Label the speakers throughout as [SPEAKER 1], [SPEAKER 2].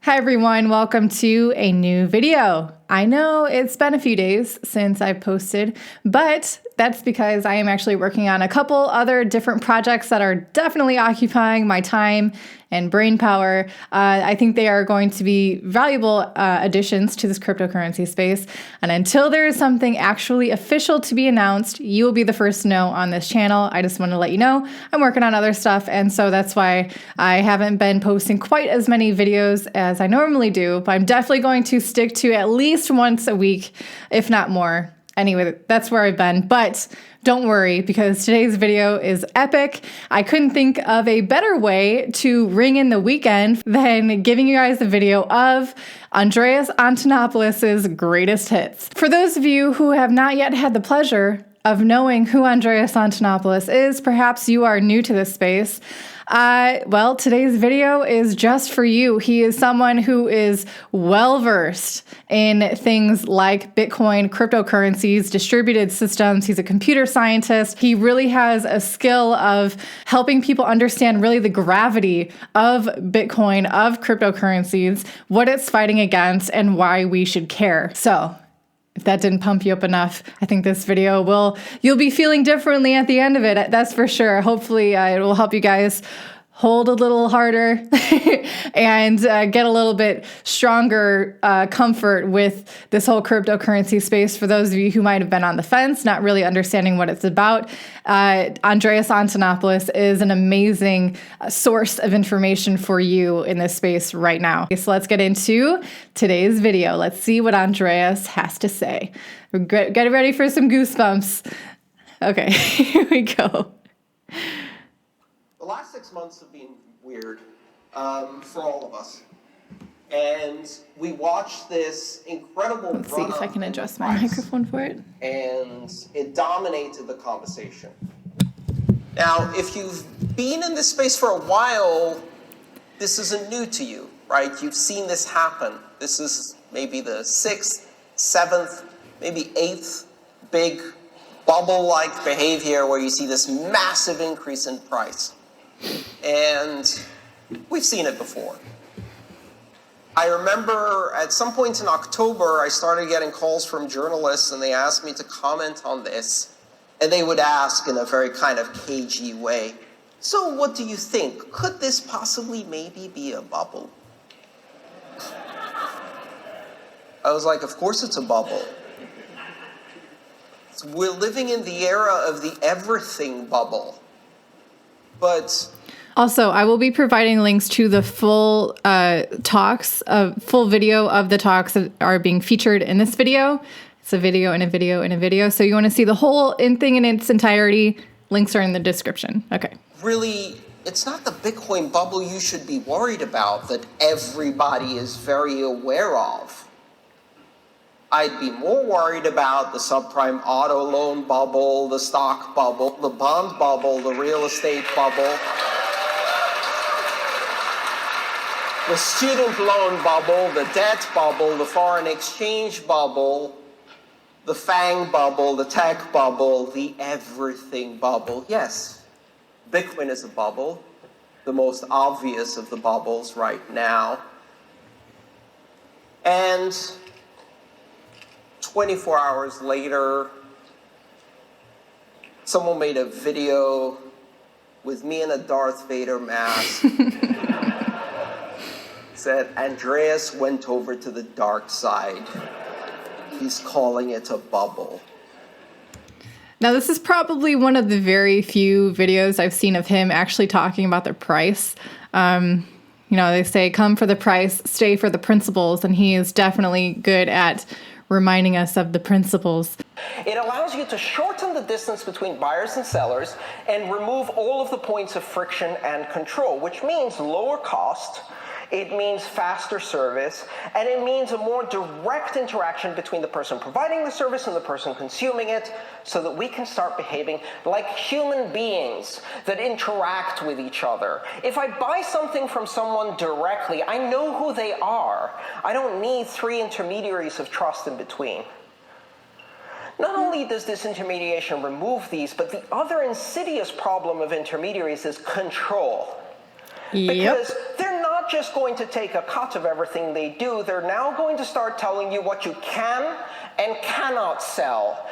[SPEAKER 1] Hi everyone, welcome to a new video. I know it's been a few days since I've posted, but that's because I am actually working on a couple other different projects that are definitely occupying my time and brain power. I think they are going to be valuable additions to this cryptocurrency space. And until there is something actually official to be announced, you will be the first to know on this channel. I just want to let you know I'm working on other stuff, and so that's why I haven't been posting quite as many videos as I normally do, but I'm definitely going to stick to at least once a week, if not more. Anyway, that's where I've been, but don't worry because today's video is epic. I couldn't think of a better way to ring in the weekend than giving you guys a video of Andreas Antonopoulos' greatest hits. For those of you who have not yet had the pleasure of knowing who Andreas Antonopoulos is, perhaps you are new to this space. Well, today's video is just for you. He is someone who is well-versed in things like Bitcoin, cryptocurrencies, distributed systems. He's a computer scientist. He really has a skill of helping people understand really the gravity of Bitcoin, of cryptocurrencies, what it's fighting against, and why we should care. So, if that didn't pump you up enough, I think this video you'll be feeling differently at the end of it, that's for sure. Hopefully it will help you guys hold a little harder and get a little bit stronger comfort with this whole cryptocurrency space. For those of you who might have been on the fence, not really understanding what it's about, Andreas Antonopoulos is an amazing source of information for you in this space right now. So let's get into today's video. Let's see what Andreas has to say. Get ready for some goosebumps. Okay, here we go.
[SPEAKER 2] The last 6 months have been weird for all of us. And we watched this incredible
[SPEAKER 1] Let's see if I can adjust my microphone for it.
[SPEAKER 2] And it dominated the conversation. Now, if you've been in this space for a while, this isn't new to you, right? You've seen this happen. This is maybe the 6th, 7th, maybe 8th big bubble-like behavior where you see this massive increase in price. And we've seen it before. I remember at some point in October, I started getting calls from journalists and they asked me to comment on this. And they would ask in a very kind of cagey way, so what do you think? Could this possibly maybe be a bubble? I was like, of course it's a bubble. We're living in the era of the everything bubble. But
[SPEAKER 1] also, I will be providing links to the full full video of the talks that are being featured in this video. It's a video and a video and a video. So you want to see the whole thing in its entirety, links are in the description. Okay.
[SPEAKER 2] Really, it's not the Bitcoin bubble you should be worried about that everybody is very aware of. I'd be more worried about the subprime auto loan bubble, the stock bubble, the bond bubble, the real estate bubble, the student loan bubble, the debt bubble, the foreign exchange bubble, the FANG bubble, the tech bubble, the everything bubble. Yes, Bitcoin is a bubble, the most obvious of the bubbles right now. And 24 hours later, someone made a video with me in a Darth Vader mask. Said, Andreas went over to the dark side. He's calling it a bubble.
[SPEAKER 1] Now, this is probably one of the very few videos I've seen of him actually talking about the price. You know, they say, come for the price, stay for the principles, and he is definitely good at reminding us of the principles.
[SPEAKER 3] It allows you to shorten the distance between buyers and sellers and remove all of the points of friction and control, which means lower cost, it means faster service, and it means a more direct interaction between the person providing the service and the person consuming it, so that we can start behaving like human beings that interact with each other. If I buy something from someone directly, I know who they are. I don't need 3 intermediaries of trust in between. Not only does disintermediation remove these, but the other insidious problem of intermediaries is control.
[SPEAKER 1] Yep.
[SPEAKER 3] Because they're not not just going to take a cut of everything they do, they're now going to start telling you what you can and cannot sell,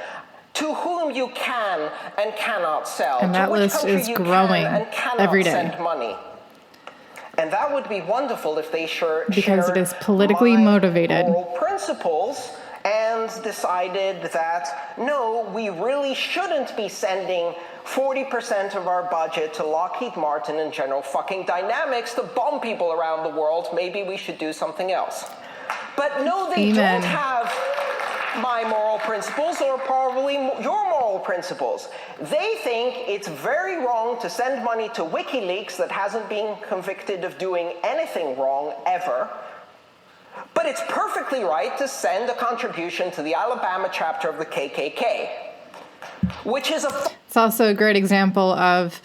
[SPEAKER 3] to whom you can and cannot sell,
[SPEAKER 1] and that
[SPEAKER 3] to which
[SPEAKER 1] list
[SPEAKER 3] country
[SPEAKER 1] is
[SPEAKER 3] you
[SPEAKER 1] growing
[SPEAKER 3] can and cannot
[SPEAKER 1] every day.
[SPEAKER 3] send money. And that would be wonderful if they
[SPEAKER 1] because it is politically motivated
[SPEAKER 3] moral principles and decided that, no, we really shouldn't be sending 40% of our budget to Lockheed Martin and General fucking Dynamics to bomb people around the world. Maybe we should do something else. But no, they
[SPEAKER 1] Amen.
[SPEAKER 3] don't have my moral principles, or probably your moral principles. They think it's very wrong to send money to WikiLeaks that hasn't been convicted of doing anything wrong ever. But it's perfectly right to send a contribution to the Alabama chapter of the KKK, which is
[SPEAKER 1] It's also a great example of,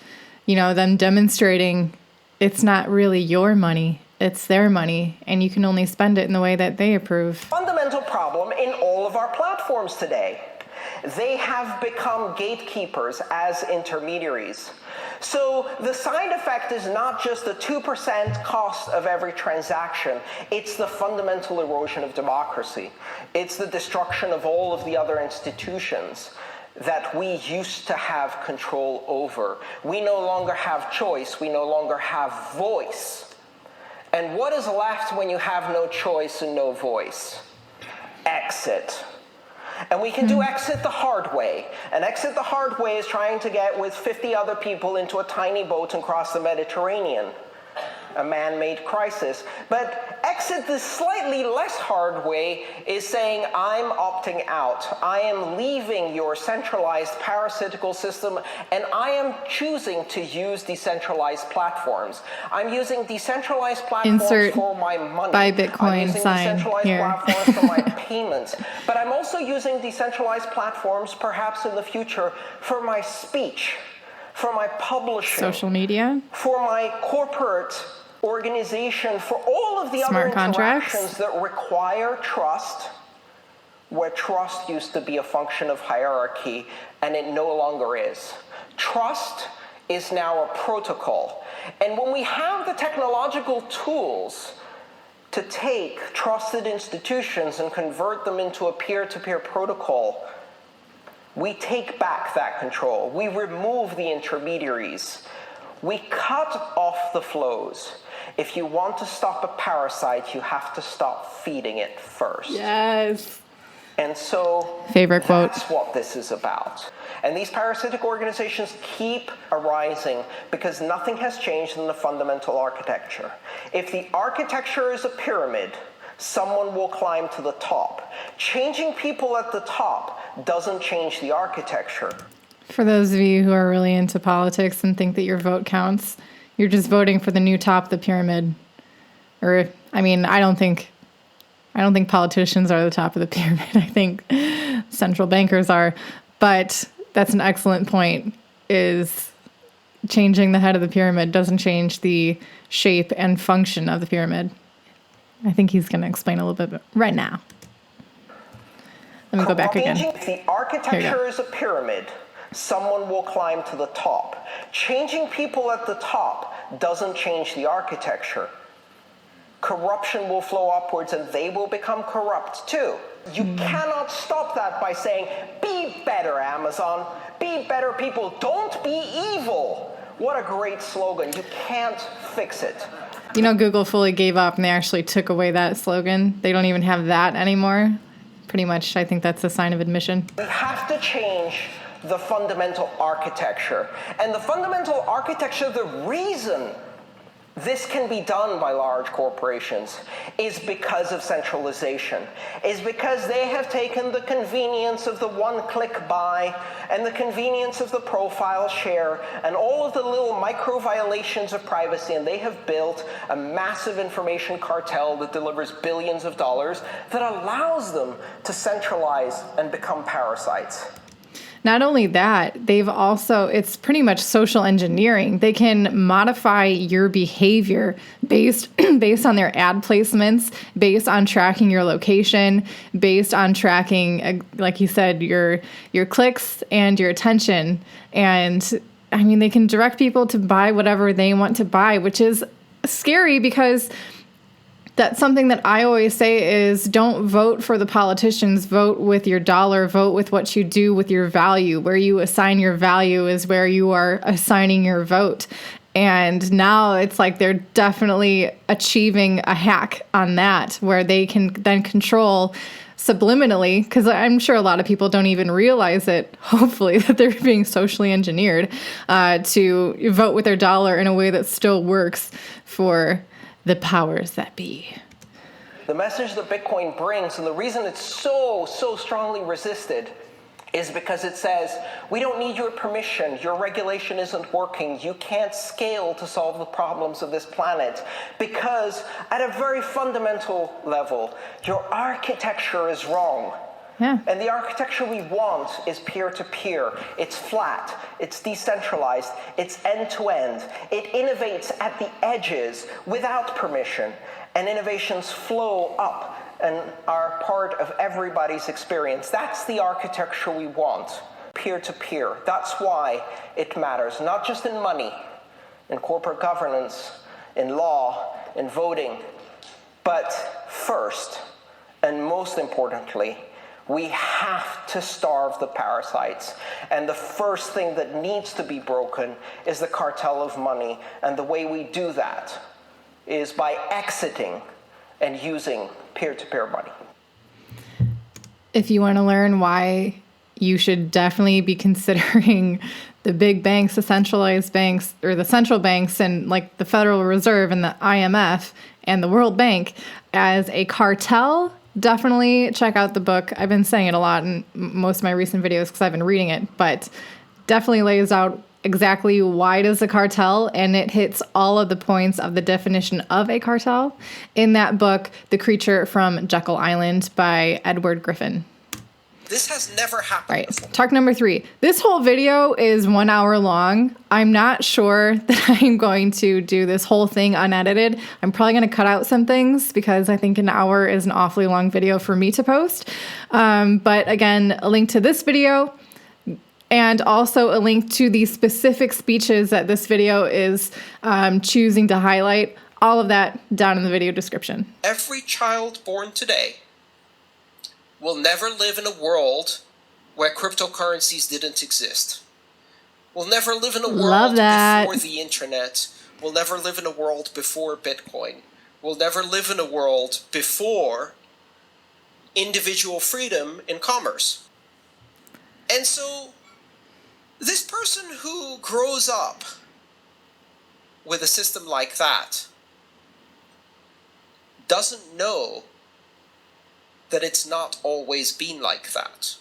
[SPEAKER 1] them demonstrating it's not really your money, it's their money, and you can only spend it in the way that they approve.
[SPEAKER 3] Fundamental problem in all of our platforms today. They have become gatekeepers as intermediaries. So the side effect is not just the 2% cost of every transaction, it's the fundamental erosion of democracy. It's the destruction of all of the other institutions that we used to have control over. We no longer have choice, we no longer have voice. And what is left when you have no choice and no voice? Exit. And we can do exit the hard way. And exit the hard way is trying to get with 50 other people into a tiny boat and cross the Mediterranean. A man-made crisis. But exit the slightly less hard way is saying, I'm opting out. I am leaving your centralized parasitical system, and I am choosing to use decentralized platforms. I'm using decentralized platforms for my money.
[SPEAKER 1] Buy Bitcoin
[SPEAKER 3] I'm using
[SPEAKER 1] sign
[SPEAKER 3] decentralized
[SPEAKER 1] here.
[SPEAKER 3] platforms for my payments. But I'm also using decentralized platforms, perhaps in the future, for my speech, for my publishing,
[SPEAKER 1] Social media,
[SPEAKER 3] for my corporate organization, for all of the
[SPEAKER 1] smart
[SPEAKER 3] other
[SPEAKER 1] contracts
[SPEAKER 3] interactions that require trust, where trust used to be a function of hierarchy, and it no longer is. Trust is now a protocol. And when we have the technological tools to take trusted institutions and convert them into a peer-to-peer protocol, we take back that control. We remove the intermediaries. We cut off the flows. If you want to stop a parasite, you have to stop feeding it first.
[SPEAKER 1] Yes.
[SPEAKER 3] And so
[SPEAKER 1] Favorite quote.
[SPEAKER 3] That's what this is about. And these parasitic organizations keep arising because nothing has changed in the fundamental architecture. If the architecture is a pyramid, someone will climb to the top. Changing people at the top doesn't change the architecture.
[SPEAKER 1] For those of you who are really into politics and think that your vote counts, you're just voting for the new top of the pyramid. Or, I don't think politicians are the top of the pyramid. I think central bankers are. But that's an excellent point, is changing the head of the pyramid doesn't change the shape and function of the pyramid. I think he's going to explain a little bit right now. Let me go back again.
[SPEAKER 3] If the architecture is a pyramid, someone will climb to the top. Changing people at the top doesn't change the architecture. Corruption will flow upwards and they will become corrupt too. You cannot stop that by saying, be better, Amazon. Be better, people. Don't be evil. What a great slogan. You can't fix it.
[SPEAKER 1] Google fully gave up and they actually took away that slogan. They don't even have that anymore. Pretty much, I think that's a sign of admission.
[SPEAKER 3] We have to change the fundamental architecture. And the fundamental architecture, the reason this can be done by large corporations is because of centralization, is because they have taken the convenience of the one-click buy and the convenience of the profile share and all of the little micro violations of privacy, and they have built a massive information cartel that delivers billions of dollars that allows them to centralize and become parasites.
[SPEAKER 1] Not only that, it's pretty much social engineering. They can modify your behavior based on their ad placements, based on tracking your location, based on tracking, like you said, your clicks and your attention. And they can direct people to buy whatever they want to buy, which is scary because that's something that I always say is don't vote for the politicians, vote with your dollar, vote with what you do with your value. Where you assign your value is where you are assigning your vote. And now it's like they're definitely achieving a hack on that where they can then control subliminally, because I'm sure a lot of people don't even realize it, hopefully, that they're being socially engineered to vote with their dollar in a way that still works for the powers that be.
[SPEAKER 3] The message that Bitcoin brings, and the reason it's so strongly resisted, is because it says, we don't need your permission, your regulation isn't working, you can't scale to solve the problems of this planet. Because at a very fundamental level, your architecture is wrong.
[SPEAKER 1] Yeah.
[SPEAKER 3] And the architecture we want is peer-to-peer. It's flat, it's decentralized, it's end-to-end. It innovates at the edges without permission, and innovations flow up and are part of everybody's experience. That's the architecture we want, peer-to-peer. That's why it matters, not just in money, in corporate governance, in law, in voting, but first, and most importantly, we have to starve the parasites. And the first thing that needs to be broken is the cartel of money. And the way we do that is by exiting and using peer-to-peer money.
[SPEAKER 1] If you want to learn why you should definitely be considering the big banks, the centralized banks, or the central banks, and like the Federal Reserve and the IMF and the World Bank as a cartel, definitely check out the book. I've been saying it a lot in most of my recent videos because I've been reading it, but definitely lays out exactly why it is a cartel, and it hits all of the points of the definition of a cartel in that book, The Creature from Jekyll Island by Edward Griffin.
[SPEAKER 2] This has never happened before.
[SPEAKER 1] Talk number 3. This whole video is 1 hour long. I'm not sure that I'm going to do this whole thing unedited. I'm probably going to cut out some things because I think an hour is an awfully long video for me to post. But again, a link to this video and also a link to the specific speeches that this video is choosing to highlight. All of that down in the video description.
[SPEAKER 2] Every child born today will never live in a world where cryptocurrencies didn't exist. We'll never live in a world before the internet. We'll never live in a world before Bitcoin. We'll never live in a world before individual freedom in commerce. And so, this person who grows up with a system like that doesn't know that it's not always been like that.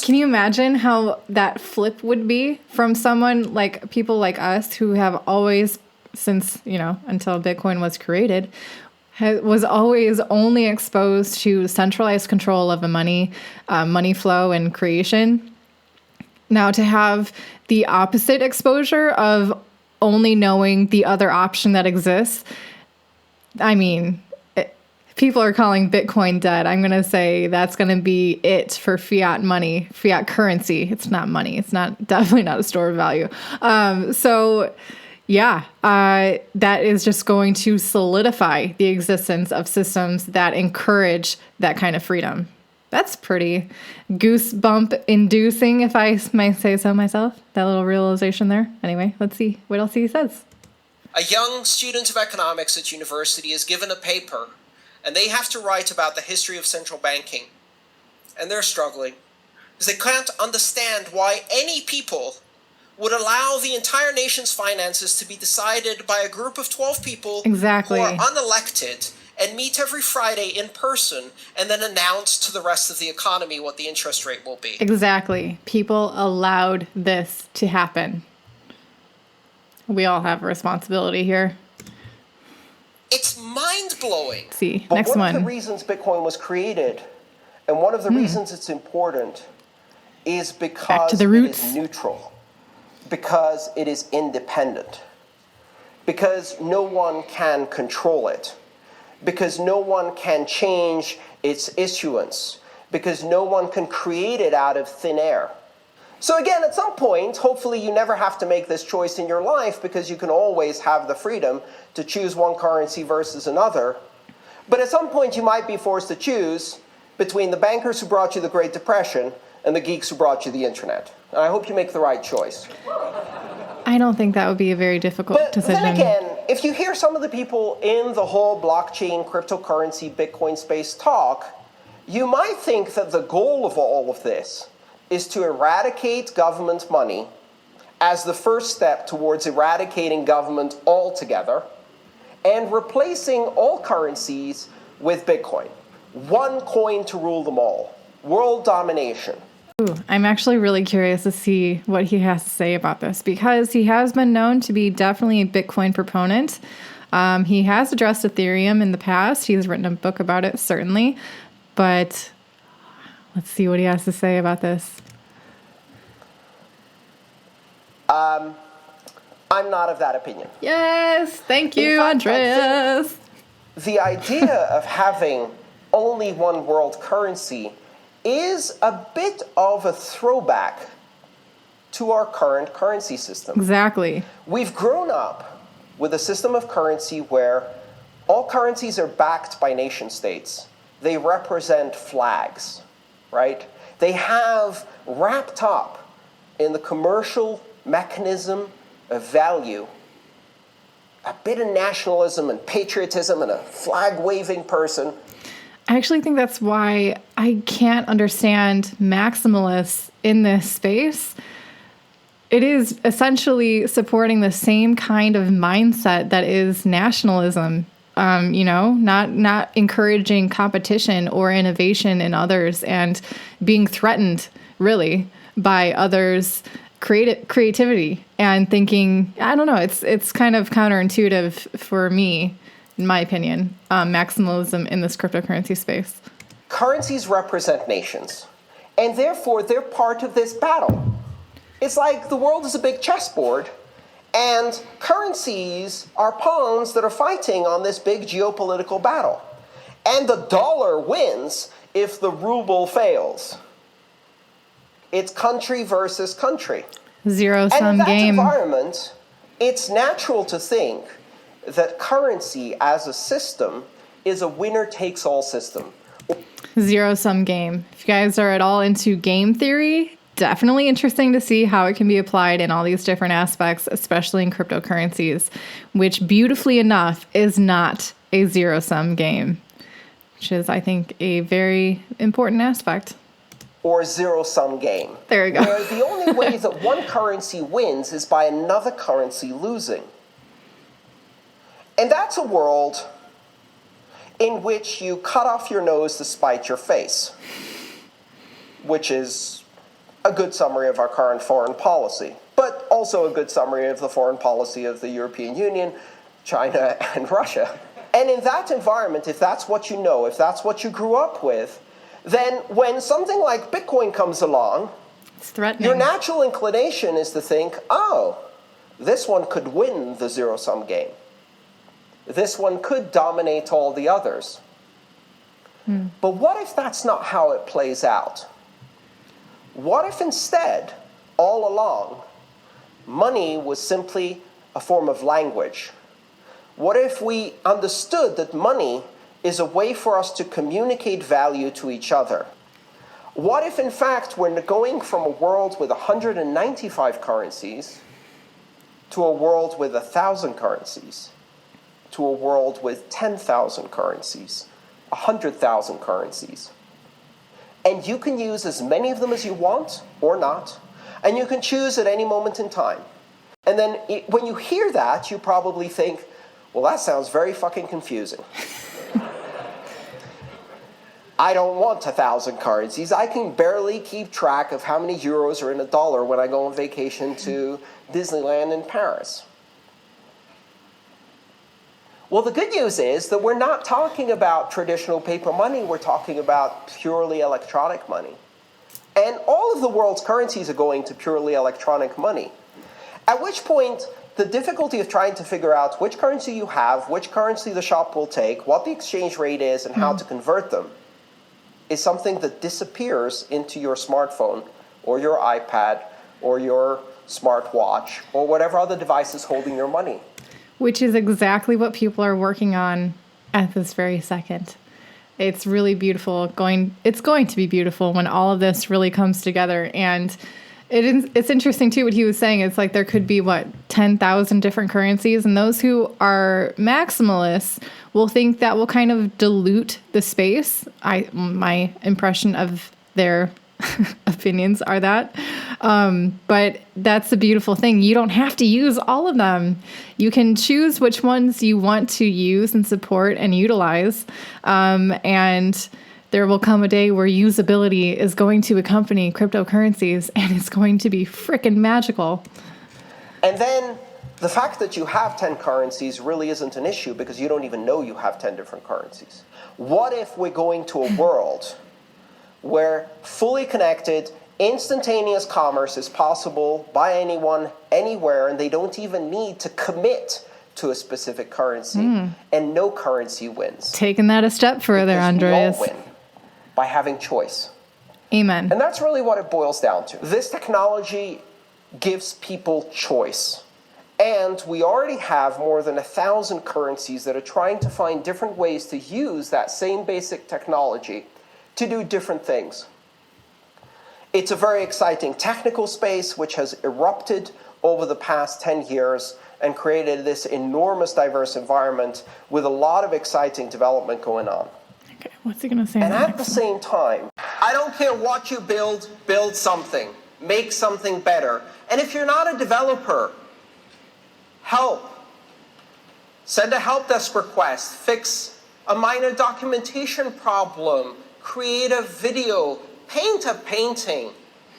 [SPEAKER 2] Can
[SPEAKER 1] you imagine how that flip would be from someone like people like us who have always, since, until Bitcoin was created, was always only exposed to centralized control of the money flow and creation. Now to have the opposite exposure of only knowing the other option that exists, I mean, people are calling Bitcoin dead. I'm going to say that's going to be it for fiat money, fiat currency. It's not money. It's definitely not a store of value. That is just going to solidify the existence of systems that encourage that kind of freedom. That's pretty goosebump inducing, if I might say so myself. That little realization there. Anyway, let's see what else he says.
[SPEAKER 2] A young student of economics at university is given a paper, and they have to write about the history of central banking. And they're struggling, because they can't understand why any people would allow the entire nation's finances to be decided by a group of 12 people who are unelected and meet every Friday in person and then announce to the rest of the economy what the interest rate will be.
[SPEAKER 1] Exactly. People allowed this to happen. We all have a responsibility here.
[SPEAKER 2] It's mind-blowing.
[SPEAKER 1] See,
[SPEAKER 3] but
[SPEAKER 1] next
[SPEAKER 3] one
[SPEAKER 1] one.
[SPEAKER 3] of the reasons Bitcoin was created, and one of the reasons it's important, is because it is neutral, because it is independent, because no one can control it, because no one can change its issuance, because no one can create it out of thin air. So again, at some point, hopefully you never have to make this choice in your life because you can always have the freedom to choose one currency versus another. But at some point you might be forced to choose between the bankers who brought you the Great Depression and the geeks who brought you the internet. And I hope you make the right choice.
[SPEAKER 1] I don't think that would be a very difficult decision.
[SPEAKER 3] Then again, if you hear some of the people in the whole blockchain, cryptocurrency, Bitcoin space talk, you might think that the goal of all of this is to eradicate government money as the first step towards eradicating government altogether and replacing all currencies with Bitcoin. One coin to rule them all. World domination.
[SPEAKER 1] Ooh, I'm actually really curious to see what he has to say about this because he has been known to be definitely a Bitcoin proponent. He has addressed Ethereum in the past. He's written a book about it, certainly. But let's see what he has to say about this.
[SPEAKER 3] I'm not of that opinion.
[SPEAKER 1] Yes, thank you, Andreas.
[SPEAKER 3] The idea of having only one world currency is a bit of a throwback to our current currency system.
[SPEAKER 1] Exactly.
[SPEAKER 3] We've grown up with a system of currency where all currencies are backed by nation states. They represent flags, right? They have wrapped up in the commercial mechanism of value a bit of nationalism and patriotism and a flag-waving person.
[SPEAKER 1] I actually think that's why I can't understand maximalists in this space. It is essentially supporting the same kind of mindset that is nationalism, not encouraging competition or innovation in others and being threatened, really, by others' creativity and thinking, I don't know, it's kind of counterintuitive for me, in my opinion, maximalism in this cryptocurrency space.
[SPEAKER 3] Currencies represent nations, and therefore they're part of this battle. It's like the world is a big chessboard, and currencies are pawns that are fighting on this big geopolitical battle. And the dollar wins if the ruble fails. It's country versus country.
[SPEAKER 1] Zero-sum game.
[SPEAKER 3] And in that environment, it's natural to think that currency as a system is a winner-takes-all system.
[SPEAKER 1] Zero-sum game. If you guys are at all into game theory, definitely interesting to see how it can be applied in all these different aspects, especially in cryptocurrencies, which beautifully enough is not a zero-sum game, which is, I think, a very important aspect.
[SPEAKER 3] Or zero-sum game.
[SPEAKER 1] There you go.
[SPEAKER 3] Where the only way that one currency wins is by another currency losing. And that's a world in which you cut off your nose to spite your face, which is a good summary of our current foreign policy, but also a good summary of the foreign policy of the European Union, China, and Russia. And in that environment, if that's what you know, if that's what you grew up with, then when something like Bitcoin comes along,
[SPEAKER 1] it's threatening.
[SPEAKER 3] Your natural inclination is to think, oh, this one could win the zero-sum game. This one could dominate all the others. But what if that's not how it plays out? What if instead, all along, money was simply a form of language? What if we understood that money is a way for us to communicate value to each other? What if, in fact, we're going from a world with 195 currencies to a world with 1,000 currencies, to a world with 10,000 currencies, 100,000 currencies? And you can use as many of them as you want or not, and you can choose at any moment in time. And then when you hear that, you probably think, well, that sounds very fucking confusing. I don't want 1,000 currencies. I can barely keep track of how many euros are in a dollar when I go on vacation to Disneyland in Paris. Well, the good news is that we're not talking about traditional paper money. We're talking about purely electronic money. And all of the world's currencies are going to purely electronic money. At which point, the difficulty of trying to figure out which currency you have, which currency the shop will take, what the exchange rate is, and how to convert them, is something that disappears into your smartphone
[SPEAKER 2] or your iPad or your smartwatch or whatever other device is holding your money.
[SPEAKER 1] Which is exactly what people are working on at this very second. It's really beautiful. It's going to be beautiful when all of this really comes together. And it's interesting too what he was saying. It's like there could be 10,000 different currencies, and those who are maximalists will think that will kind of dilute the space. My impression of their opinions are that. But that's the beautiful thing. You don't have to use all of them. You can choose which ones you want to use and support and utilize. And there will come a day where usability is going to accompany cryptocurrencies, and it's going to be freaking magical.
[SPEAKER 2] And then the fact that you have 10 currencies really isn't an issue because you don't even know you have 10 different currencies. What if we're going to a world where fully connected, instantaneous commerce is possible by anyone, anywhere, and they don't even need to commit to a specific currency, and no currency wins?
[SPEAKER 1] Taking that a step further,
[SPEAKER 2] Because
[SPEAKER 1] Andreas.
[SPEAKER 2] we all win by having choice.
[SPEAKER 1] Amen.
[SPEAKER 2] And that's really what it boils down to. This technology gives people choice. And we already have more than 1,000 currencies that are trying to find different ways to use that same basic technology to do different things. It's a very exciting technical space which has erupted over the past 10 years and created this enormous diverse environment with a lot of exciting development going on.
[SPEAKER 1] Okay, what's he going to say?
[SPEAKER 2] And at the same time, I don't care what you build something, make something better. And if you're not a developer, help. Send a help desk request, fix a minor documentation problem, create a video, paint a painting,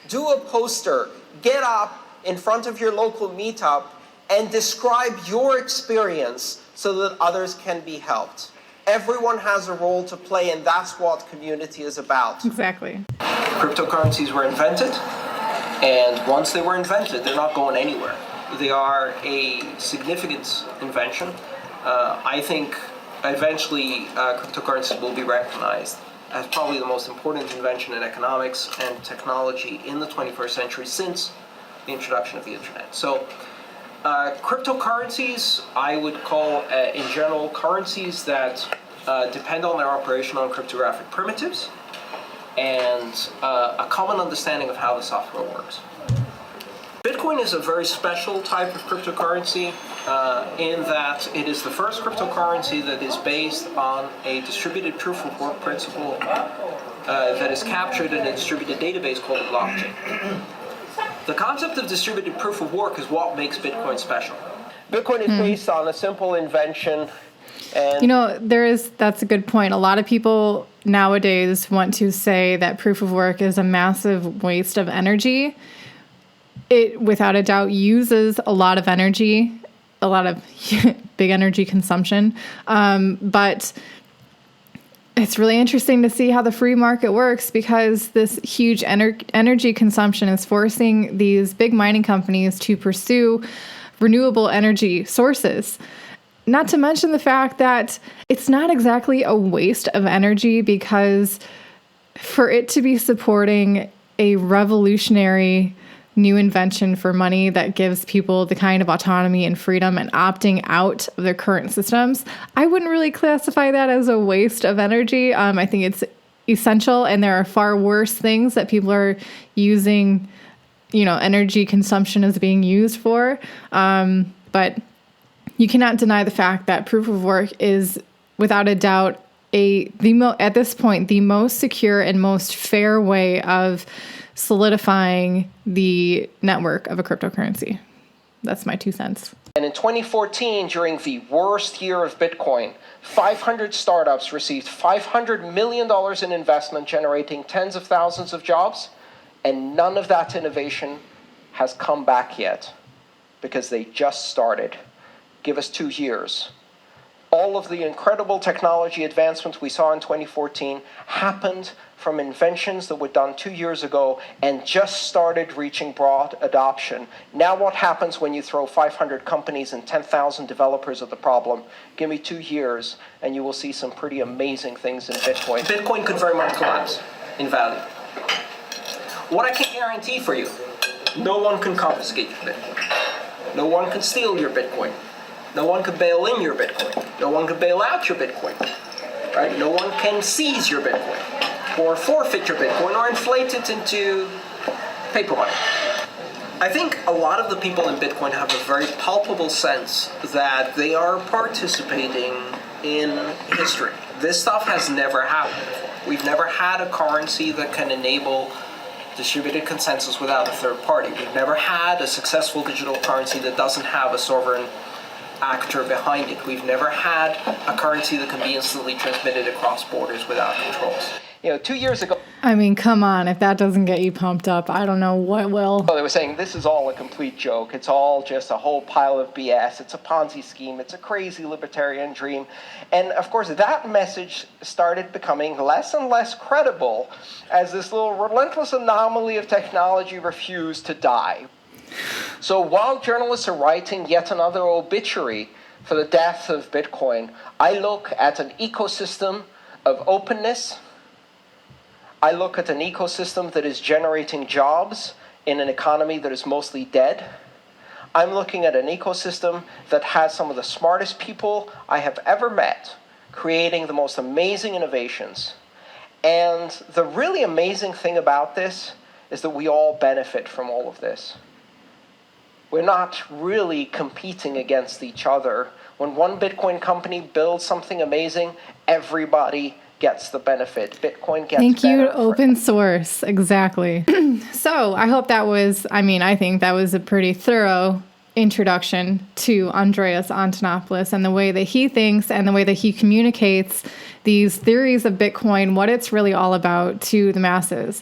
[SPEAKER 2] do a poster, get up in front of your local meetup and describe your experience so that others can be helped. Everyone has a role to play, and that's what community is about.
[SPEAKER 1] Exactly.
[SPEAKER 3] Cryptocurrencies were invented, and once they were invented, they're not going anywhere. They are a significant invention. I think eventually cryptocurrencies will be recognized as probably the most important invention in economics and technology in the 21st century since the introduction of the internet. So cryptocurrencies, I would call, in general, currencies that depend on their operation on cryptographic primitives and a common understanding of how the software works. Bitcoin is a very special type of cryptocurrency in that it is the first cryptocurrency that is based on a distributed proof of work principle that is captured in a distributed database called a blockchain. The concept of distributed proof of work is what makes Bitcoin special.
[SPEAKER 2] Bitcoin is based on a simple invention. And
[SPEAKER 1] You know, that's a good point. A lot of people nowadays want to say that proof of work is a massive waste of energy. It, without a doubt, uses a lot of energy, a lot of big energy consumption. But it's really interesting to see how the free market works, because this huge energy consumption is forcing these big mining companies to pursue renewable energy sources. Not to mention the fact that it's not exactly a waste of energy, because for it to be supporting a revolutionary new invention for money that gives people the kind of autonomy and freedom and opting out of their current systems, I wouldn't really classify that as a waste of energy. I think it's essential, and there are far worse things that people are using, energy consumption is being used for. But you cannot deny the fact that proof of work is, without a doubt, at this point, the most secure and most fair way of solidifying the network of a cryptocurrency. That's my 2 cents.
[SPEAKER 2] And in 2014, during the worst year of Bitcoin, 500 startups received $500 million in investment, generating tens of thousands of jobs, and none of that innovation has come back yet because they just started. Give us 2 years. All of the incredible technology advancements we saw in 2014 happened from inventions that were done 2 years ago and just started reaching broad adoption. Now what happens when you throw 500 companies and 10,000 developers at the problem? Give me 2 years and you will see some pretty amazing things in Bitcoin.
[SPEAKER 3] Bitcoin could very much collapse in value. What I can guarantee for you, no one can confiscate your Bitcoin. No one can steal your Bitcoin. No one can bail in your Bitcoin. No one can bail out your Bitcoin. Right? No one can seize your Bitcoin, or forfeit your Bitcoin, or inflate it into paper money. I think a lot of the people in Bitcoin have a very palpable sense that they are participating in history. This stuff has never happened before. We've never had a currency that can enable distributed consensus without a third party. We've never had a successful digital currency that doesn't have a sovereign actor behind it. We've never had a currency that can be instantly transmitted across borders without controls. 2 years ago,
[SPEAKER 1] I mean, come on, if that doesn't get you pumped up, I don't know what will.
[SPEAKER 3] they were saying this is all a complete joke. It's all just a whole pile of BS. It's a Ponzi scheme. It's a crazy libertarian dream. And of course, that message started becoming less and less credible as this little relentless anomaly of technology refused to die. So while journalists are writing yet another obituary for the death of Bitcoin, I look at an ecosystem of openness. I look at an ecosystem that is generating jobs in an economy that is mostly dead. I'm looking at an ecosystem that has some of the smartest people I have ever met, creating the most amazing innovations. And the really amazing thing about this is that we all benefit from all of this. We're not really competing against each other. When one Bitcoin company builds something amazing, everybody gets the benefit. Bitcoin gets
[SPEAKER 1] Thank you,
[SPEAKER 3] better.
[SPEAKER 1] open source. Exactly. So I hope that was, I think that was a pretty thorough introduction to Andreas Antonopoulos and the way that he thinks and the way that he communicates these theories of Bitcoin, what it's really all about to the masses.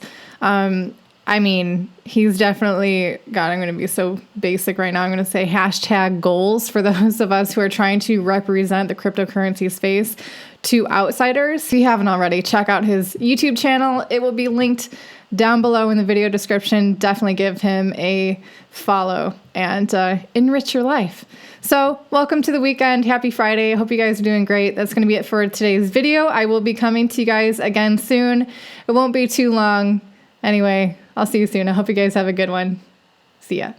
[SPEAKER 1] He's definitely, God, I'm going to be so basic right now. I'm going to say hashtag goals for those of us who are trying to represent the cryptocurrency space to outsiders. If you haven't already, check out his YouTube channel. It will be linked down below in the video description. Definitely give him a follow and enrich your life. So welcome to the weekend. Happy Friday. I hope you guys are doing great. That's going to be it for today's video. I will be coming to you guys again soon. It won't be too long. Anyway, I'll see you soon. I hope you guys have a good one. See ya.